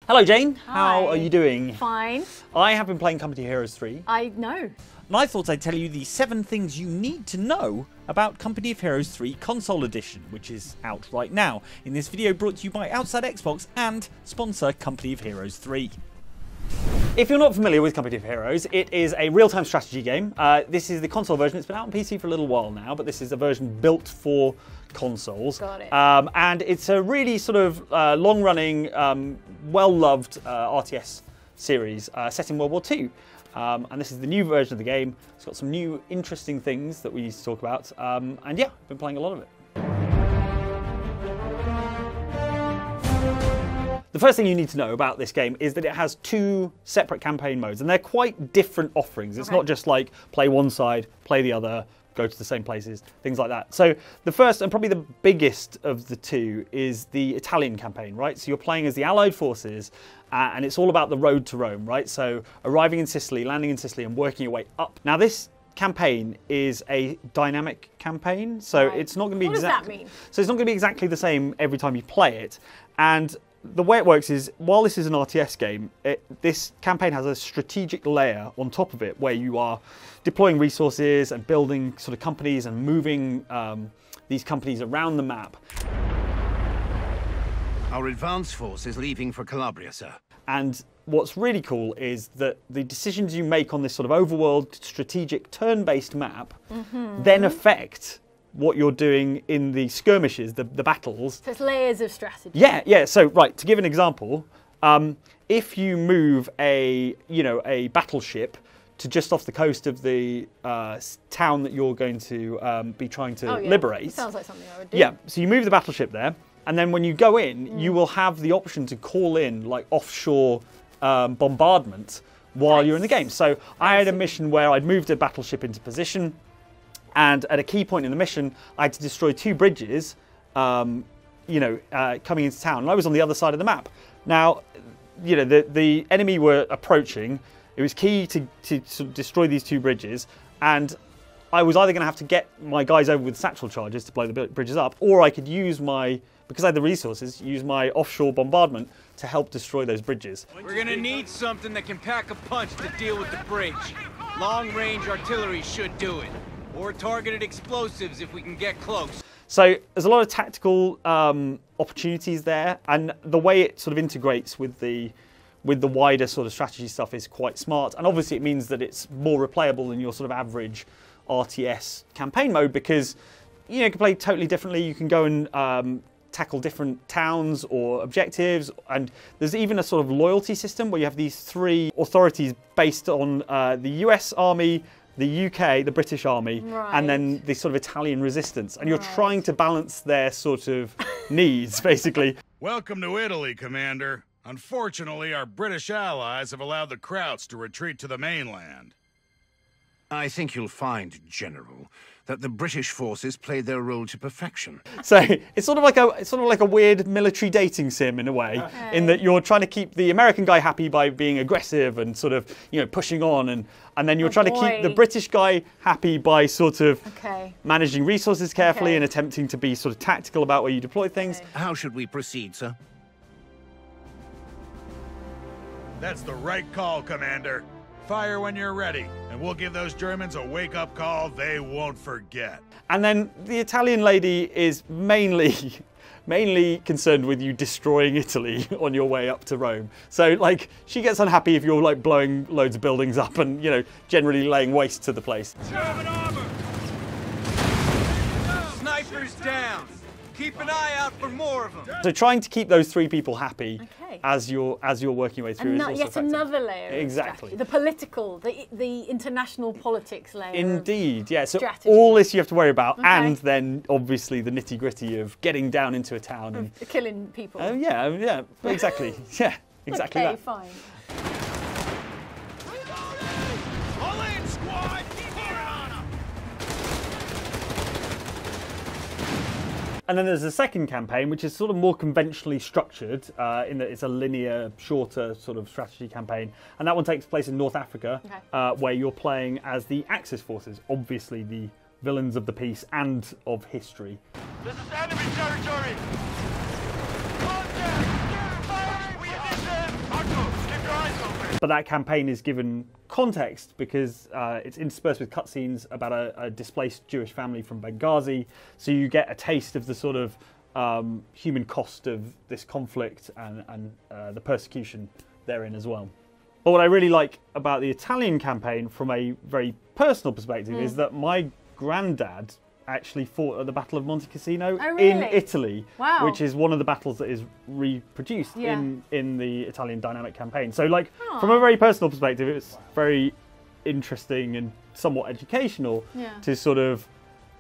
Hello Jane, Hi. how are you doing? Fine. I have been playing Company of Heroes 3. I know. And I thought I'd tell you the 7 things you need to know about Company of Heroes 3 Console Edition, which is out right now. In this video brought to you by outsidexbox and sponsor Company of Heroes 3. If you're not familiar with Company of Heroes, it is a real-time strategy game. This is the console version. It's been out on PC for a little while now, but this is a version built for consoles. Got it. And it's a really sort of long-running, well-loved RTS series set in World War II. And this is the new version of the game. It's got some new interesting things that we need to talk about. And yeah, I've been playing a lot of it. The first thing you need to know about this game is that it has 2 separate campaign modes, and they're quite different offerings. It's not just like play one side, play the other, go to the same places, things like that. So the first and probably the biggest of the 2 is the Italian campaign, right? So you're playing as the Allied forces, and it's all about the road to Rome, right? So arriving in Sicily, landing in Sicily, and working your way up. Now this campaign is a dynamic campaign, so it's not going to be What does that mean? So it's not going to be exactly the same every time you play it. And the way it works is, while this is an RTS game, this campaign has a strategic layer on top of it where you are deploying resources and building sort of companies and moving these companies around the map. Our advance force is leaving for Calabria, sir. And what's really cool is that the decisions you make on this sort of overworld strategic turn-based map then affect what you're doing in the skirmishes, the battles. So it's layers of strategy. Yeah. So, right, to give an example, if you move a battleship to just off the coast of the town that you're going to be trying to liberate. Sounds like something I would do. Yeah, so you move the battleship there, and then when you go in, you will have the option to call in like offshore bombardment while you're in the game. So I had a mission where I'd moved a battleship into position, and at a key point in the mission, I had to destroy 2 bridges, coming into town. And I was on the other side of the map. Now, the enemy were approaching. It was key to sort of destroy these 2 bridges. And I was either going to have to get my guys over with satchel charges to blow the bridges up, or I could use because I had the resources, use my offshore bombardment to help destroy those bridges. We're going to need something that can pack a punch to deal with the bridge. Long-range artillery should do it. Or targeted explosives if we can get close. So there's a lot of tactical opportunities there, and the way it sort of integrates with the wider sort of strategy stuff is quite smart. And obviously it means that it's more replayable than your sort of average RTS campaign mode, because you can play totally differently. You can go and tackle different towns or objectives, and there's even a sort of loyalty system where you have these 3 authorities based on the US Army, the UK, the British Army, and then the sort of Italian resistance. And you're trying to balance their sort of needs, basically. Welcome to Italy, Commander. Unfortunately, our British allies have allowed the Krauts to retreat to the mainland. I think you'll find, General, that the British forces played their role to perfection. So it's sort of like a weird military dating sim in a way, in that you're trying to keep the American guy happy by being aggressive and sort of pushing on, and then you're trying to keep the British guy happy by sort of managing resources carefully and attempting to be sort of tactical about where you deploy things. How should we proceed, sir? That's the right call, Commander. Fire when you're ready, and we'll give those Germans a wake-up call they won't forget. And then the Italian lady is mainly concerned with you destroying Italy on your way up to Rome. So, like, she gets unhappy if you're, like, blowing loads of buildings up and, generally laying waste to the place. German armor! Snipers down! Keep an eye out for more of them. So trying to keep those 3 people happy as you're working your way through is also yet effective. another layer. Exactly. Of the political, the international politics layer. Indeed, yeah. So strategy. all this you have to worry about, and then obviously the nitty-gritty of getting down into a town and killing people. Oh yeah, exactly. Yeah, exactly that. Okay, fine. All in, squad! And then there's a second campaign, which is sort of more conventionally structured, in that it's a linear, shorter sort of strategy campaign. And that one takes place in North Africa, where you're playing as the Axis forces, obviously the villains of the piece and of history. This is enemy territory! Contact! Fire! We hit them! But that campaign is given context because it's interspersed with cutscenes about a displaced Jewish family from Benghazi. So you get a taste of the sort of human cost of this conflict and the persecution therein as well. But what I really like about the Italian campaign from a very personal perspective is that my granddad actually fought at the Battle of Monte Cassino in Italy, which is one of the battles that is reproduced in the Italian dynamic campaign. So like from a very personal perspective, it's very interesting and somewhat educational to sort of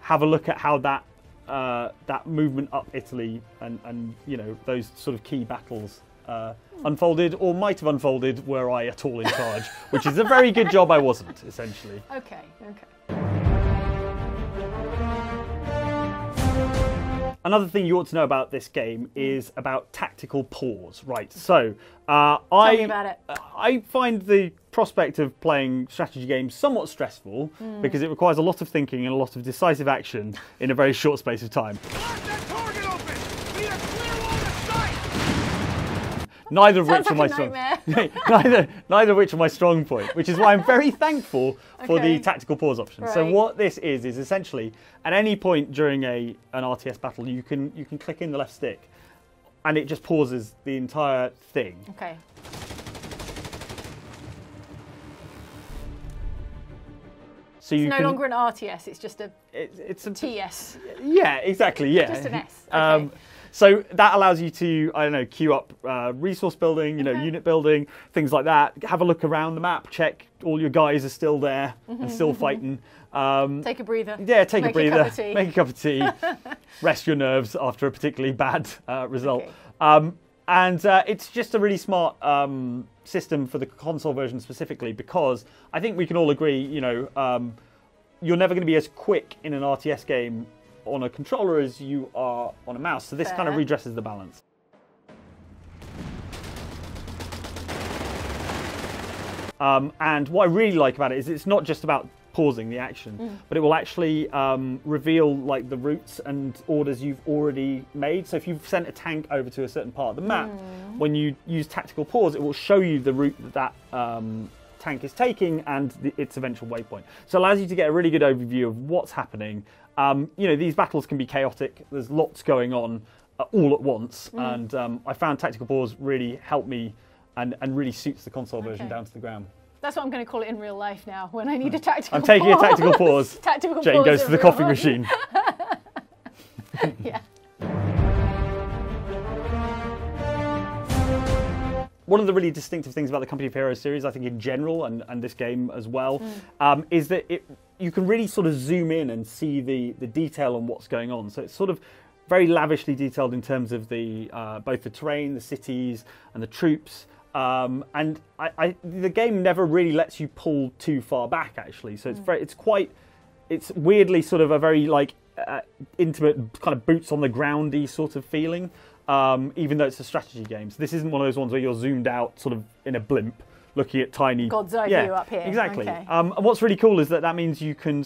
have a look at how that that movement up Italy and you know those sort of key battles unfolded or might have unfolded were I at all in charge, which is a very good job I wasn't, essentially. Okay. Another thing you ought to know about this game is about tactical pause. Right, so Tell me about it. I find the prospect of playing strategy games somewhat stressful because it requires a lot of thinking and a lot of decisive action in a very short space of time. Neither of which are my strong. Neither of which are my strong point, which is why I'm very thankful for the tactical pause option. Right. So what this is essentially at any point during an RTS battle, you can click in the left stick, and it just pauses the entire thing. Okay. So you it's no longer an RTS; it's just a it's a TS. Yeah, exactly. Yeah, just an S. Okay. So that allows you to, I don't know, queue up resource building, you know, unit building, things like that. Have a look around the map, check all your guys are still there and still fighting. Take a breather. Yeah, take a breather. Make a cup of tea. Rest your nerves after a particularly bad result. Okay. And it's just a really smart system for the console version specifically because I think we can all agree, you know, you're never going to be as quick in an RTS game on a controller as you are on a mouse. So this kind of redresses the balance. And what I really like about it is it's not just about pausing the action, but it will actually reveal like the routes and orders you've already made. So if you've sent a tank over to a certain part of the map, when you use tactical pause, it will show you the route that tank is taking and its eventual waypoint. So it allows you to get a really good overview of what's happening. You know, these battles can be chaotic. There's lots going on all at once, and I found tactical pause really helped me and really suits the console version down to the ground. That's what I'm going to call it in real life now. When I need a tactical I'm taking a tactical pause. Tactical Jane pause goes to the coffee machine. Yeah. One of the really distinctive things about the Company of Heroes series, I think in general, and this game as well, is that you can really sort of zoom in and see the detail on what's going on. So it's sort of very lavishly detailed in terms of the both the terrain, the cities, and the troops. And the game never really lets you pull too far back, actually. So it's weirdly sort of a very like intimate kind of boots on the groundy sort of feeling. Even though it's a strategy game. So this isn't one of those ones where you're zoomed out sort of in a blimp looking at tiny... God's eye view up here. Exactly. Okay. And what's really cool is that means you can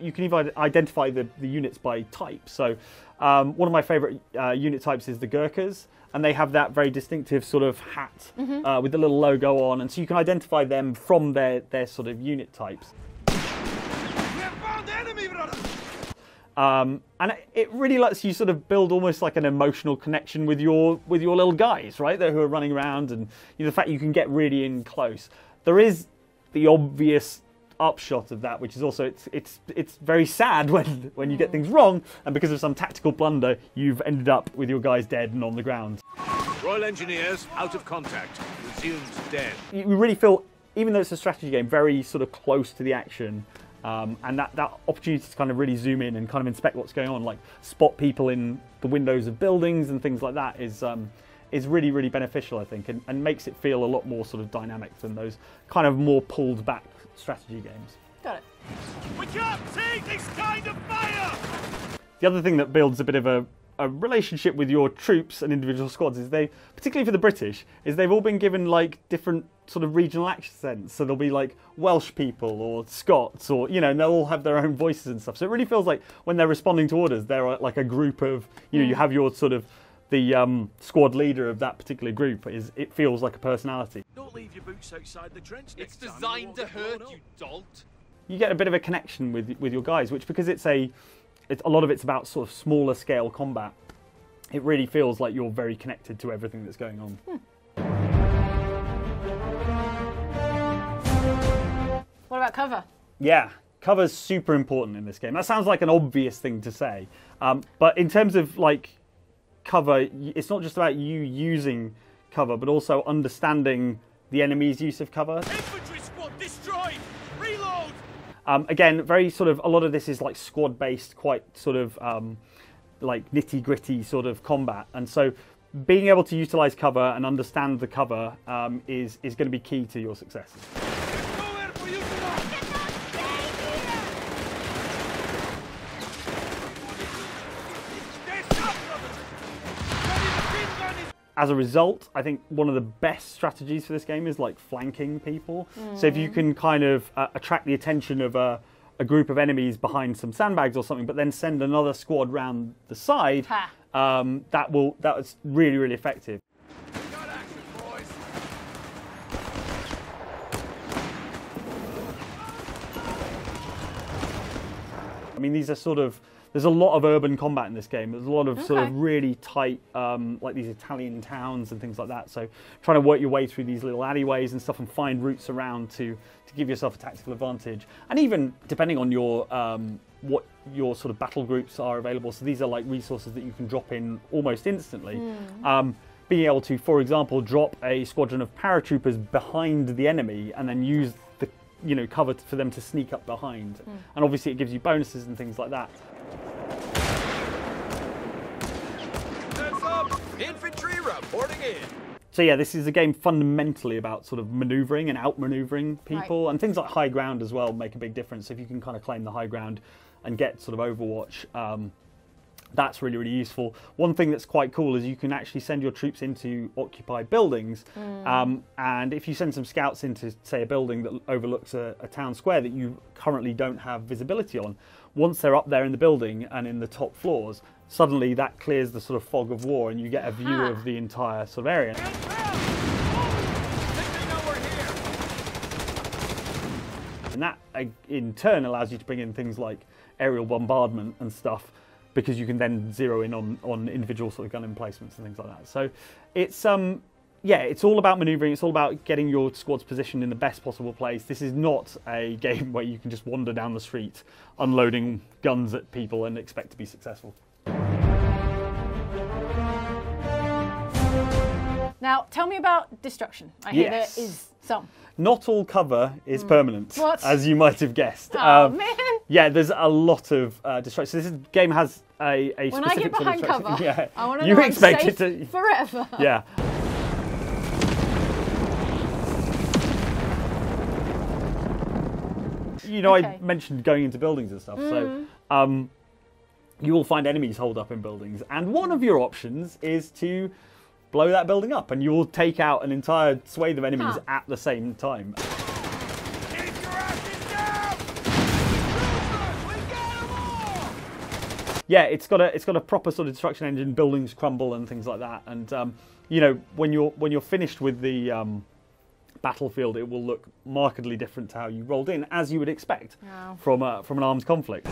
even identify the units by type. So one of my favourite unit types is the Gurkhas, and they have that very distinctive sort of hat with the little logo on, and so you can identify them from their sort of unit types. We have found the enemy, brother! And it really lets you sort of build almost like an emotional connection with your little guys, right? Who are running around, and you know, the fact you can get really in close. There is the obvious upshot of that, which is also it's very sad when you get things wrong, and because of some tactical blunder, you've ended up with your guys dead and on the ground. Royal Engineers out of contact. Resumed dead. You really feel, even though it's a strategy game, very sort of close to the action. And that opportunity to kind of really zoom in and kind of inspect what's going on, like spot people in the windows of buildings and things like that, is really, really beneficial, I think, and makes it feel a lot more sort of dynamic than those kind of more pulled back strategy games. Got it. We can't take this kind of fire! The other thing that builds a bit of a relationship with your troops and individual squads is particularly for the British, is they've all been given like different sort of regional accents. So there'll be like Welsh people or Scots, or you know, and they'll all have their own voices and stuff. So it really feels like when they're responding to orders, they're like a group of, you know, you have your sort of the squad leader of that particular group. It feels like a personality. leave your boots outside the trench It's next time. designed to hurt, you dolt. You get a bit of a connection with your guys, which because a lot of it's about sort of smaller scale combat, it really feels like you're very connected to everything that's going on. What about cover? Yeah, cover's super important in this game. That sounds like an obvious thing to say, but in terms of like cover, it's not just about you using cover, but also understanding the enemy's use of cover. Infantry squad destroyed! Reload! Again, very sort of, a lot of this is like squad-based, quite sort of like nitty-gritty sort of combat. And so being able to utilize cover and understand the cover is going to be key to your success. As a result, I think one of the best strategies for this game is like flanking people. So if you can kind of attract the attention of a group of enemies behind some sandbags or something, but then send another squad round the side, that's really, really effective. Got action, boys. I mean, these are sort of, there's a lot of urban combat in this game. There's a lot of sort of really tight, like these Italian towns and things like that. So trying to work your way through these little alleyways and stuff and find routes around to give yourself a tactical advantage. And even depending on your what your sort of battle groups are available. So these are like resources that you can drop in almost instantly. Being able to, for example, drop a squadron of paratroopers behind the enemy and then use the cover for them to sneak up behind. And obviously it gives you bonuses and things like that. Infantry reporting in. So yeah, this is a game fundamentally about sort of manoeuvring and outmanoeuvring people, and things like high ground as well make a big difference. If you can kind of claim the high ground and get sort of Overwatch, that's really, really useful. One thing that's quite cool is you can actually send your troops into occupied buildings, and if you send some scouts into, say, a building that overlooks a town square that you currently don't have visibility on, once they're up there in the building and in the top floors, suddenly that clears the sort of fog of war and you get a view of the entire sort of area. And that, in turn, allows you to bring in things like aerial bombardment and stuff, because you can then zero in on individual sort of gun emplacements and things like that. So it's it's all about manoeuvring. It's all about getting your squad's positioned in the best possible place. This is not a game where you can just wander down the street unloading guns at people and expect to be successful. Now, tell me about destruction. I hear Yes. there is some. Not all cover is permanent, What? as you might have guessed. Oh, man. Yeah, there's a lot of destruction. So this game has a When I specific get sort of behind destruction. cover, Yeah. I want to You know I'm expect safe it to forever. Yeah. I mentioned going into buildings and stuff. So you will find enemies holed up in buildings, and one of your options is to blow that building up, and you will take out an entire swathe of enemies at the same time. Keep your asses down! We got 'em all! Yeah, it's got a proper sort of destruction engine. Buildings crumble and things like that, and when you're finished with the battlefield, it will look markedly different to how you rolled in, as you would expect from an armed conflict.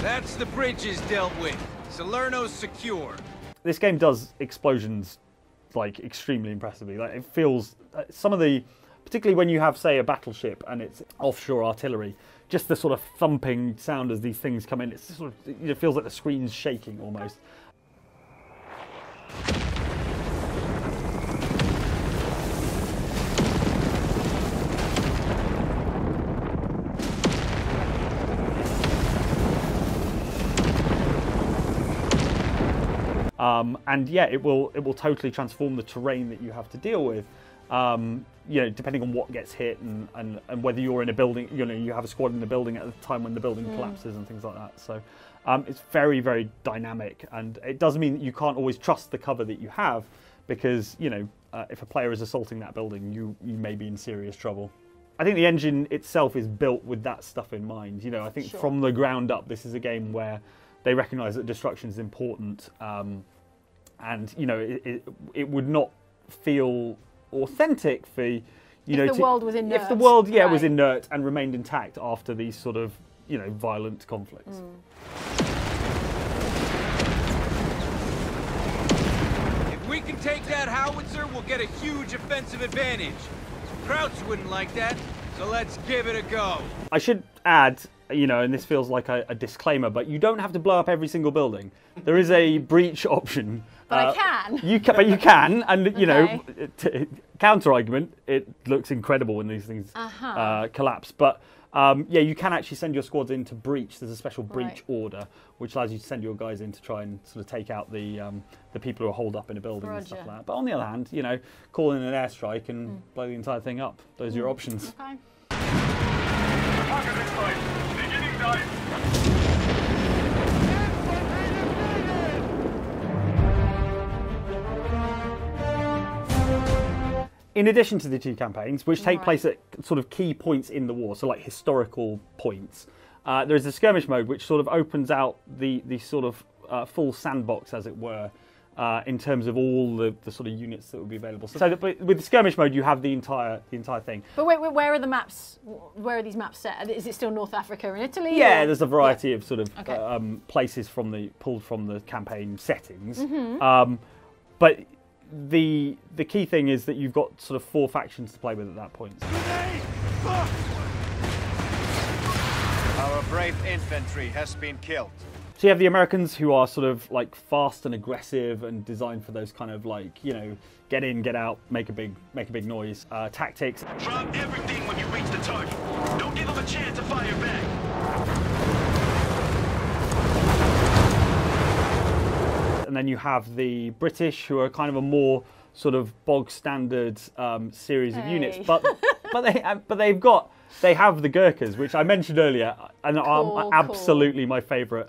That's the bridges dealt with. Salerno's secure. This game does explosions like extremely impressively. Like it feels some of the, particularly when you have, say, a battleship and it's offshore artillery, just the sort of thumping sound as these things come in. It's sort of, it feels like the screen's shaking almost. And yeah, it will totally transform the terrain that you have to deal with. Depending on what gets hit and whether you're in a building, you have a squad in the building at the time when the building collapses and things like that. So it's very, very dynamic, and it does mean that you can't always trust the cover that you have, because if a player is assaulting that building, you may be in serious trouble. I think the engine itself is built with that stuff in mind. I think from the ground up, this is a game where they recognise that destruction is important, and it would not feel authentic for If the world was inert. If the world, right. was inert and remained intact after these sort of, violent conflicts. If we can take that howitzer, we'll get a huge offensive advantage. Krauts wouldn't like that, so let's give it a go. I should add, and this feels like a disclaimer, but you don't have to blow up every single building. There is a breach option. But I can. But you can, and Okay. Counter argument. It looks incredible when these things collapse. But you can actually send your squads in to breach. There's a special breach order which allows you to send your guys in to try and sort of take out the people who are holed up in a building and stuff like that. But on the other hand, call in an airstrike and blow the entire thing up. Those are your options. Okay. In addition to the two campaigns, which take place at sort of key points in the war, so like historical points, there is a skirmish mode which sort of opens out the sort of full sandbox, as it were, in terms of all the sort of units that will be available. So with the skirmish mode, you have the entire thing. But where are the maps? Where are these maps set? Is it still North Africa and Italy? Yeah, there's a variety of sort of places pulled from the campaign settings, but. The key thing is that you've got sort of 4 factions to play with at that point. Our brave infantry has been killed. So you have the Americans, who are sort of like fast and aggressive and designed for those kind of like, get in, get out, make a big noise tactics. Drop everything when you reach the target. Don't give them a chance to fire back. And then you have the British, who are kind of a more sort of bog standard series of units, but they have the Gurkhas, which I mentioned earlier, and are absolutely my favourite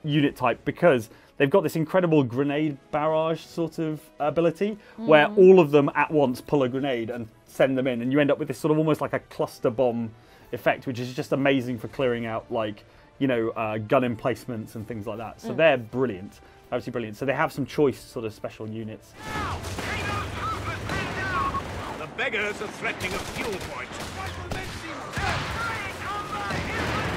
unit type, because they've got this incredible grenade barrage sort of ability, where all of them at once pull a grenade and send them in, and you end up with this sort of almost like a cluster bomb effect, which is just amazing for clearing out like gun emplacements and things like that. So they're brilliant, absolutely brilliant. So they have some choice sort of special units. The beggars are threatening a fuel point.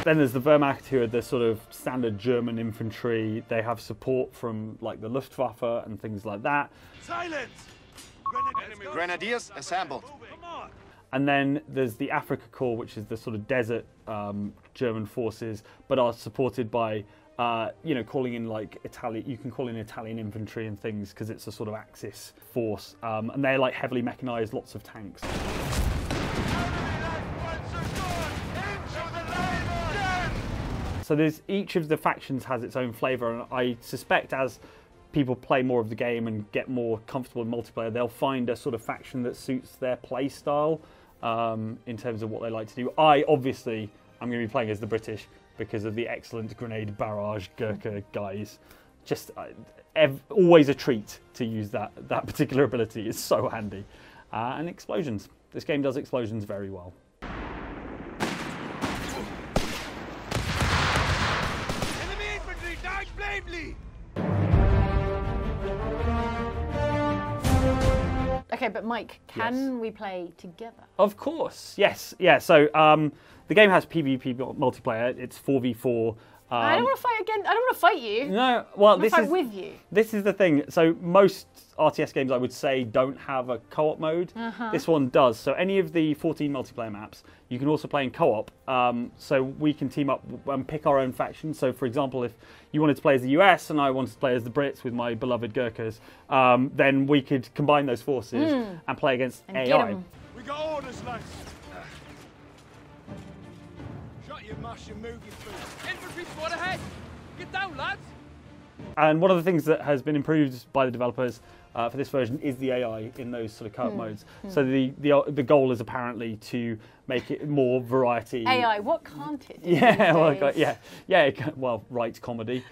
Then there's the Wehrmacht, who are the sort of standard German infantry. They have support from like the Luftwaffe and things like that. Silence! Grenadiers assembled. And then there's the Africa Corps, which is the sort of desert German forces, but are supported by, calling in like Italian. You can call in Italian infantry and things because it's a sort of Axis force, and they're like heavily mechanized, lots of tanks. So each of the factions has its own flavour, and I suspect as people play more of the game and get more comfortable in multiplayer, they'll find a sort of faction that suits their play style. In terms of what they like to do. I'm going to be playing as the British because of the excellent grenade barrage Gurkha guys. Just always a treat to use that particular ability. It's so handy. And explosions. This game does explosions very well. Enemy infantry died bravely! Okay, but Mike, can we play together? Of course, yes. Yeah, so the game has PvP multiplayer. It's 4v4. I don't want to fight again. I don't want to fight you. No, well, this is with you. This is the thing. So most RTS games, I would say, don't have a co-op mode. This one does. So any of the 14 multiplayer maps, you can also play in co-op. So we can team up and pick our own faction. So, for example, if you wanted to play as the US and I wanted to play as the Brits with my beloved Gurkhas, then we could combine those forces and play against AI. We got orders, lads. Shut your mush and move your foot. Infantry squad ahead! Get down, lads! And one of the things that has been improved by the developers for this version is the AI in those sort of co-op modes. So the goal is apparently to make it more variety. AI, what can't it do? Yeah, well, write comedy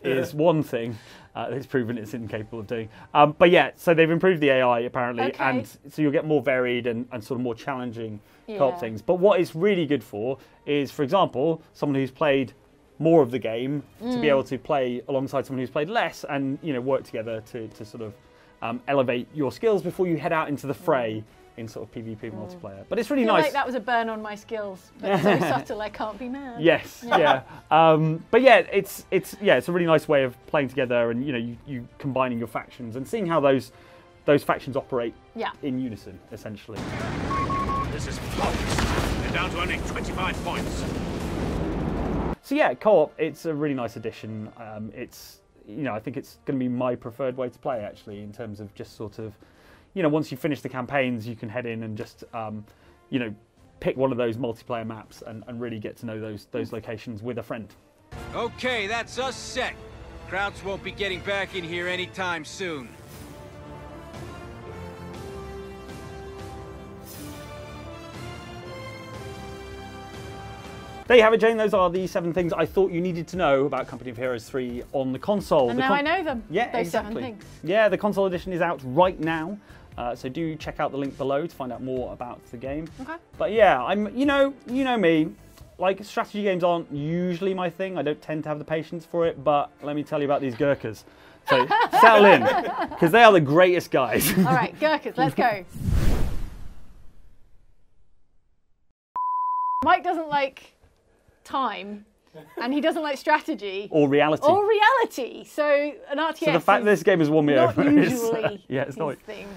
is one thing it's proven it's incapable of doing. But yeah, so they've improved the AI apparently, and so you'll get more varied and sort of more challenging co-op things. But what it's really good for is, for example, someone who's played more of the game to be able to play alongside someone who's played less, and work together to sort of elevate your skills before you head out into the fray in sort of PvP multiplayer. But it's really I feel nice. like that was a burn on my skills, but so subtle I can't be mad. Yes, yeah. But yeah, it's a really nice way of playing together, and you combining your factions and seeing how those factions operate in unison, essentially. This is flawless. They're down to only 25 points. So yeah, co-op, it's a really nice addition. It's I think it's going to be my preferred way to play, actually, in terms of just sort of, once you finish the campaigns, you can head in and just pick one of those multiplayer maps and really get to know those locations with a friend. Okay, that's us set. Krauts won't be getting back in here anytime soon. There you have it, Jane. Those are the 7 things I thought you needed to know about Company of Heroes 3 on the console. And now I know them. Yeah, those exactly. 7 things. Yeah, the console edition is out right now, so do check out the link below to find out more about the game. Okay. But yeah, I'm you know me, like strategy games aren't usually my thing. I don't tend to have the patience for it. But let me tell you about these Gurkhas. So settle in, because they are the greatest guys. All right, Gurkhas, let's go. Mike doesn't like time, and he doesn't like strategy or reality. So an RTS. So the fact that this game has won me not over usually is it's not his thing.